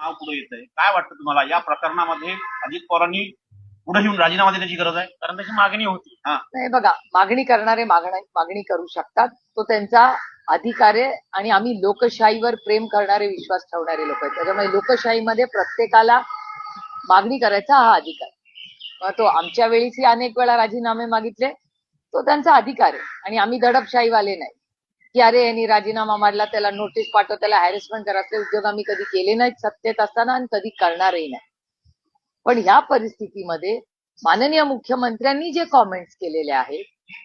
नाव पुढे येतंय, काय वाटतं तुम्हाला या प्रकरणामध्ये अजित पवारांनी पुढे येऊन राजीनामा देण्याची गरज आहे? कारण त्याची मागणी होती. नाही बघा, मागणी करणारे मागणी करू शकतात, तो त्यांचा अधिकार आहे आणि आम्ही लोकशाहीवर प्रेम करणारे, विश्वास ठेवणारे लोक आहेत. त्याच्यामुळे लोकशाहीमध्ये प्रत्येकाला मागणी करायचा हा अधिकार. तो आमच्या वेळीही अनेक वेळा राजीनामे मागितले, तो त्यांचा अधिकार आहे आणि आम्ही दडपशाहीवाले नाही की अरे यांनी राजीनामा मांडला त्याला नोटीस पाठव, त्याला हॅरेसमेंट करा. असे उद्योग आम्ही कधी केले नाहीत सत्तेत असताना आणि कधी करणारही नाही. पण ह्या परिस्थितीमध्ये माननीय मुख्यमंत्र्यांनी जे कॉमेंट्स केलेले आहेत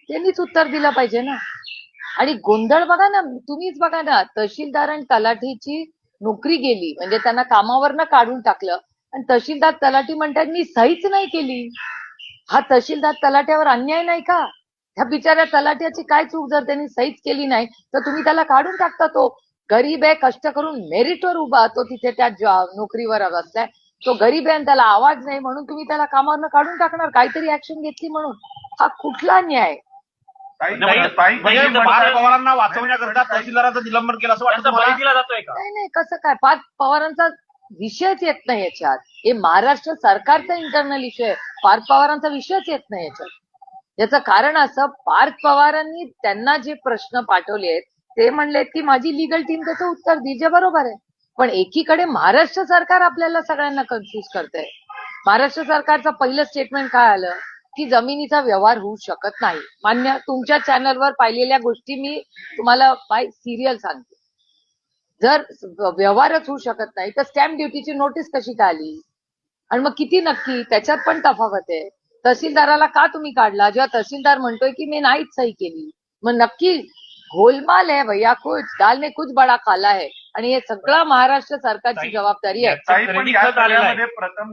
त्यांनीच उत्तर दिलं पाहिजे ना. आणि गोंधळ बघा ना, तुम्हीच बघा ना, तहसीलदार आणि तलाठीची नोकरी गेली म्हणजे त्यांना कामावरनं काढून टाकलं आणि तहसीलदार तलाठी म्हणतात मी सहीच नाही केली. हा तहसीलदार तलाट्यावर अन्याय नाही का? ह्या बिचाऱ्या तलाट्याची काय चूक? जर त्यांनी सहीच केली नाही तर तुम्ही त्याला काढून टाकता. तो गरीब आहे, कष्ट करून मेरिटवर उभा, तो तिथे त्या नोकरीवर बसलाय. तो गरीब आहे आणि त्याला आवाज नाही म्हणून तुम्ही त्याला कामावरनं काढून टाकणार काहीतरी ऍक्शन घेतली म्हणून? हा कुठला न्याय? पवारांना वाचवण्याकरता तहसीलदाराचं निलंबन केलं असं वाटतं तुम्हाला? दिला जातोय का? नाही, कसं काय? पार्थ पवारांचा विषयच येत नाही याच्यात. हे महाराष्ट्र सरकारचा इंटरनल इश्यू आहे, पार्थ पवारांचा विषयच येत नाही याच्यात. याचं कारण असं, पार्थ पवारांनी त्यांना जे प्रश्न पाठवले आहेत ते म्हणलेत की माझी लिगल टीम त्याचं उत्तर दी, जे बरोबर आहे. पण एकीकडे महाराष्ट्र सरकार आपल्याला सगळ्यांना कन्फ्युज करतंय. महाराष्ट्र सरकारचं पहिलं स्टेटमेंट काय आलं की जमिनीचा व्यवहार होऊ शकत नाही. मान्य, तुमच्या चॅनलवर पाहिलेल्या गोष्टी मी तुम्हाला बाय सिरियल सांगते. जर व्यवहारच होऊ शकत नाही तर स्टॅम्प ड्युटीची नोटीस कशी काय आली? आणि मग किती नक्की? त्याच्यात पण तफावत आहे. तहसीलदाराला का तुम्ही काढला जेव्हा तहसीलदार म्हणतोय की मी नाहीच सही केली? मग नक्की गोलमाल आहे भैया, कुछ दाल ने कुछ बडा खाला है आणि हे सगळं महाराष्ट्र सरकारची जबाबदारी आहे. प्रथम